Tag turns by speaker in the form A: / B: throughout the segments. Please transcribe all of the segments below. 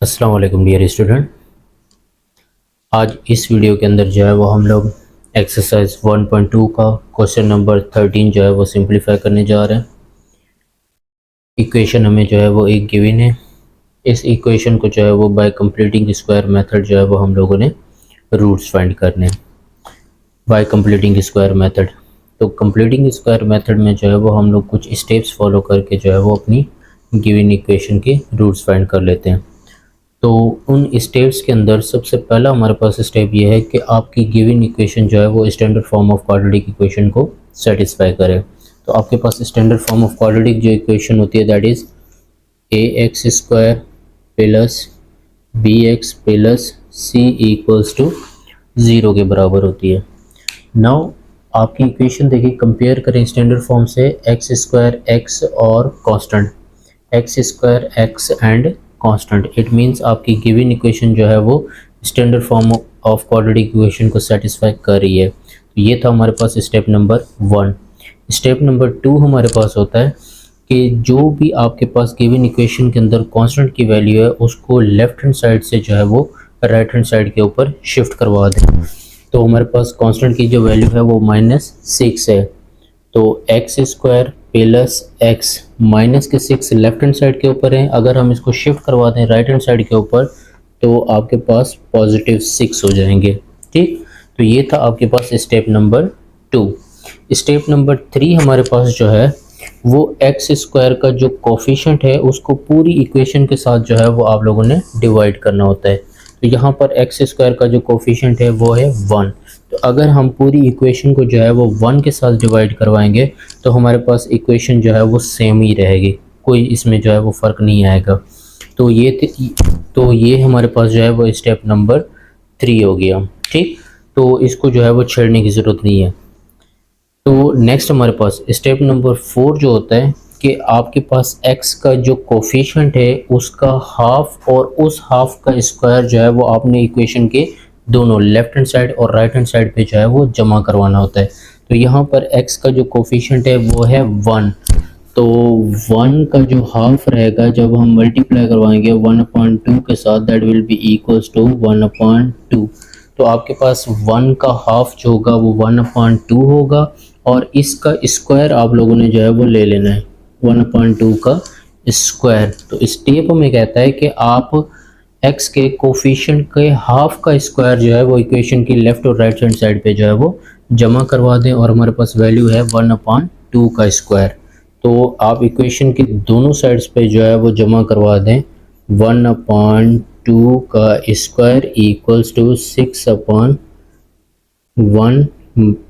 A: अस्सलाम वालेकुम dear student. आज इस वीडियो के अंदर जो है वो हम लोग एक्सरसाइज 1.2 का क्वेश्चन नंबर 13 जो है वो सिंपलीफाई करने जा रहे हैं। इक्वेशन हमें जो है वो एक गिवन है। इस इक्वेशन को जो है वो बाय कंप्लीटिंग स्क्वायर मेथड जो है वो हम लोगों ने रूट्स फाइंड करने हैं बाय कंप्लीटिंग स्क्वायर मेथड। तो कंप्लीटिंग स्क्वायर मेथड में जो है वो हम लोग कुछ स्टेप्स फॉलो करके जो है वो अपनी गिवन इक्वेशन के रूट्स फाइंड कर लेते हैं। तो उन स्टेप्स के अंदर सबसे पहला हमारे पास स्टेप ये है कि आपकी गिवन इक्वेशन जो है वो standard form of quadratic equation को सेटिस्फाई करे। तो आपके पास स्टैंडर्ड फॉर्म ऑफ क्वाड्रेटिक जो इक्वेशन होती है that is a x square plus b x plus c equals to 0 के बराबर होती है। नाउ आपकी इक्वेशन देखिए, कंपेयर करें स्टैंडर्ड फॉर्म से एक्स स्क्वायर एक्स और constant x square x and constant. It means आपकी गिवन इक्वेशन जो है वो standard form of quadratic equation को सेटिस्फाई कर रही है। तो ये था हमारे पास स्टेप नंबर 1। स्टेप नंबर 2 हमारे पास होता है कि जो भी आपके पास गिवन इक्वेशन के अंदर कांस्टेंट की वैल्यू है उसको लेफ्ट हैंड साइड से जो है वो राइट हैंड साइड के ऊपर शिफ्ट करवा दें। तो हमारे पास कांस्टेंट की जो वैल्यू है वो -6 है। तो x square plus x minus के 6 लेफ्ट हैंड साइड के ऊपर है। अगर हम इसको शिफ्ट करवा दें राइट हैंड साइड के ऊपर तो आपके पास +6 हो जाएंगे। ठीक, तो ये था आपके पास स्टेप नंबर 2। स्टेप नंबर 3 हमारे पास जो है वो एक्स स्क्वायर का जो कोफिशिएंट है उसको पूरी इक्वेशन के साथ जो है वो आप लोगों ने डिवाइड करना होता है। तो यहाँ पर एक्स स्क्वायर का जो कोफिशिएंट है वो है 1। तो अगर हम पूरी इक्वेशन को जो है वो 1 के साथ डिवाइड करवाएंगे तो हमारे पास इक्वेशन जो है वो सेम ही रहेगी, कोई इसमें जो है वो फ़र्क नहीं आएगा। तो ये हमारे पास जो है वो स्टेप नंबर 3 हो गया। ठीक, तो इसको जो है वो छेड़ने की ज़रूरत नहीं है। तो नेक्स्ट हमारे पास स्टेप नंबर 4 जो होता है कि आपके पास x का जो कोफिशिएंट है उसका हाफ और उस हाफ का स्क्वायर जो है वो आपने इक्वेशन के दोनों लेफ्ट हैंड साइड और राइट हैंड साइड पे जो है वो जमा करवाना होता है। तो यहाँ पर x का जो कोफिशिएंट है वो है 1। तो 1 का जो हाफ रहेगा जब हम मल्टीप्लाई करवाएंगे 1/2 के साथ that will be equals to 1/2। तो आपके पास 1 का हाफ जो होगा वो 1/2 होगा और इसका स्क्वायर आप लोगों ने जो है वो ले लेना है 1/2 का स्क्वायर। तो स्टेप में कहता है कि आप x के कोफिशिएंट के हाफ का स्क्वायर जो है वो इक्वेशन की लेफ्ट और राइट हैंड साइड पे जो है वो जमा करवा दें और हमारे पास वैल्यू है 1/2 का स्क्वायर। तो आप इक्वेशन की दोनों साइड्स पे जो है वो जमा करवा दें 1/2 का स्क्वायर इक्वल्स टू 6/1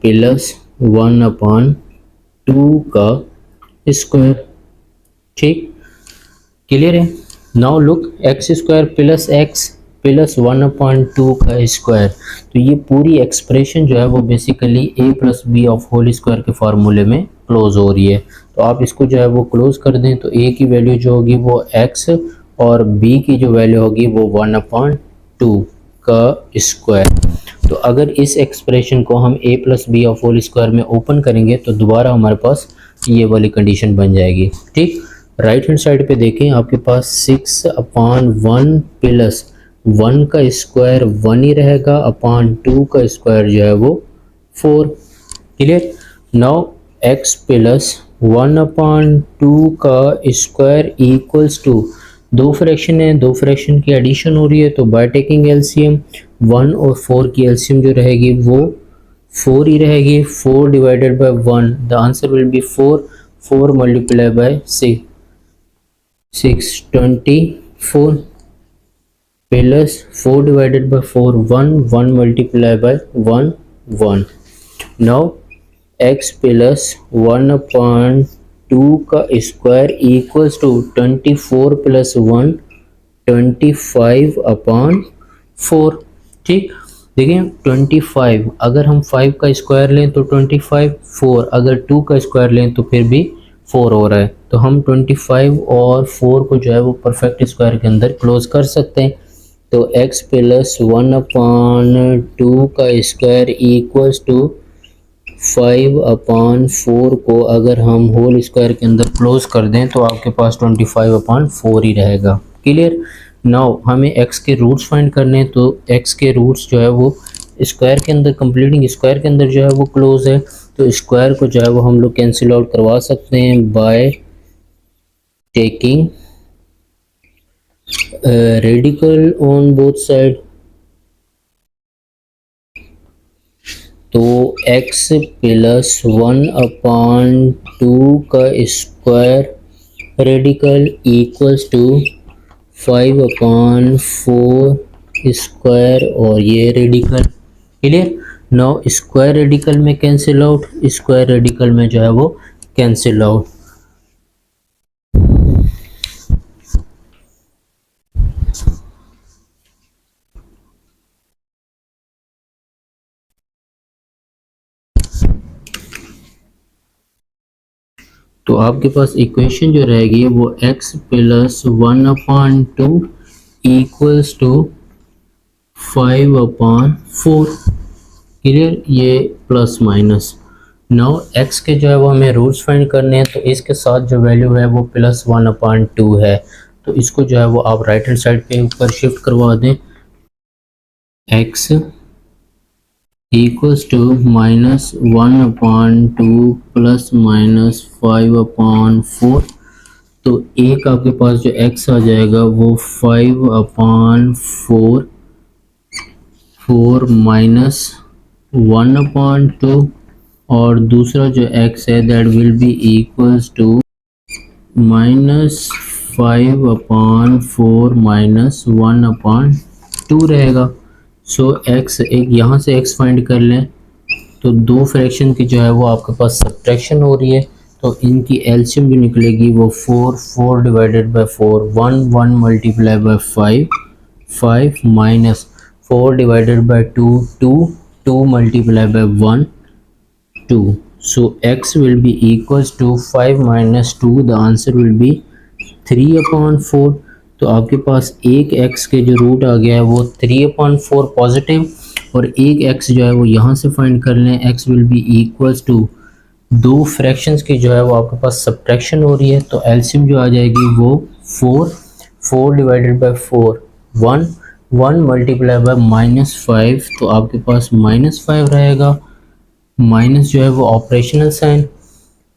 A: प्लस 1/2 का स्क्वायर। ठीक, क्लियर है। Now look x square plus x plus 1/2 का स्क्वायर। तो ये पूरी एक्सप्रेशन जो है वो basically a plus b of whole square के फार्मूले में क्लोज हो रही है। तो आप इसको जो है वो क्लोज कर दें तो a की वैल्यू जो होगी वो x और b की जो वैल्यू होगी वो 1/2 का स्क्वायर। तो अगर इस एक्सप्रेशन को हम a plus b of whole square में ओपन करेंगे तो दोबारा हमारे पास ये वाली कंडीशन बन जाएगी। ठीक, राइट हैंड साइड पे देखें आपके पास 6/1 प्लस 1 का स्क्वायर 1 ही रहेगा अपॉन 2 का स्क्वायर जो है वो 4। क्लियर। नाउ x प्लस 1/2 का स्क्वायर इक्वल्स टू दो फ्रैक्शन है, दो फ्रैक्शन की एडिशन हो रही है तो बाय टेकिंग एलसीएम 1 और 4 की एलसीएम जो रहेगी वो 4 ही रहेगी। 4 divided bye 1 the answer will B 4। 4 multiply by 6 24 plus 4 divided by 4 1 multiply by 1 1। Now x plus 1/2 का स्क्वायर इक्वल्स टू 24 प्लस 1 25/4। ठीक, देखिए 25 अगर हम 5 का स्क्वायर लें तो 25, 4 अगर 2 का स्क्वायर लें तो फिर भी 4 हो रहा है। तो हम 25 और 4 को जो है वो परफेक्ट स्क्वायर के अंदर क्लोज कर सकते हैं। तो x प्लस 1/2 का स्क्वायर इक्वल्स टू 5/4 को अगर हम होल स्क्वायर के अंदर क्लोज कर दें तो आपके पास 25/4 ही रहेगा। क्लियर। नाउ हमें x के रूट्स फाइंड करने हैं, तो x के रूट्स जो है वो स्क्वायर के अंदर, कंप्लीटिंग स्क्वायर के अंदर जो है वो क्लोज है, तो स्क्वायर को जो है वो हम लोग कैंसिल आउट करवा सकते हैं by taking radical on both side. तो x प्लस 1/2 का square radical equals to 5/4 square, और ये radical clear. Now square radical में कैंसिल आउट, स्क्वायर रेडिकल में जो है वो कैंसिल आउट। तो आपके पास इक्वेशन जो रहेगी वो x plus 1/2 equals to 5/4 clear, ये प्लस माइनस। नाउ x के जो है वो हमें रूट्स फाइंड करने हैं, तो इसके साथ जो वैल्यू है वो प्लस 1/2 है, तो इसको जो है वो आप राइट हैंड साइड पे ऊपर शिफ्ट करवा दें। x equals to -1/2 plus minus 5/4, तो एक आपके पास जो x आ जाएगा वो 5/4 माइनस 1/2, और दूसरा जो x है that will be equals to -5/4 minus 1/2 रहेगा। सो x, एक यहाँ से x फाइंड कर लें, तो दो फ्रैक्शन की जो है वो आपके पास सब्ट्रैक्शन हो रही है, तो इनकी एलसीएम जो निकलेगी वो 4 divided by 4 1 multiply by 5 minus 4 divided by 2 multiply by 1 2। So x will be equals to 5 minus 2, the answer will be 3/4। तो आपके पास एक x के जो रूट आ गया है वो 3/4 पॉजिटिव, और एक x जो है वो यहाँ से फाइंड कर लें, x will be equals to दो फ्रैक्शंस की जो है वो आपके पास सब्ट्रैक्शन हो रही है, तो एलसीएम जो आ जाएगी वो 4 डिवाइडेड बाय 4 1 मल्टीप्लाई बाय -5, तो आपके पास -5 रहेगा, माइनस जो है वो operational sign,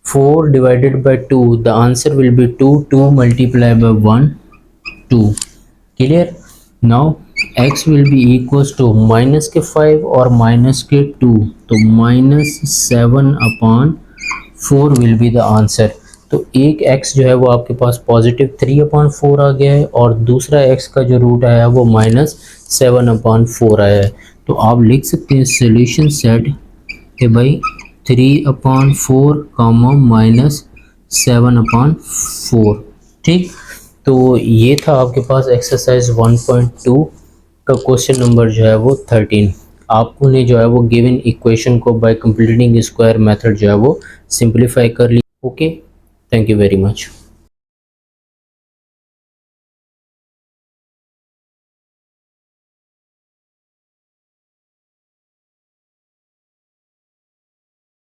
A: 4 divided by 2, the answer will be 2 multiply by 1 2 clear. Now x will be equals to minus के 5 और माइनस के 2, तो -7/4 विल बी द आंसर। तो एक x जो है वो आपके पास पॉजिटिव 3/4 आ गया है, और दूसरा x का जो रूट आया है वो -7/4 आया है। तो आप लिख सकते हैं सोल्यूशन सेट कि भाई 3/4 -7/4, ठीक। तो ये था आपके पास एक्सरसाइज 1.2 का क्वेश्चन नंबर जो है वो 13। आपको ने जो है वो गिवन इक्वेशन को बाय कंप्लीटिंग स्क्वायर मेथड जो है वो सिंप्लीफाई कर लिया। Okay, thank you very much.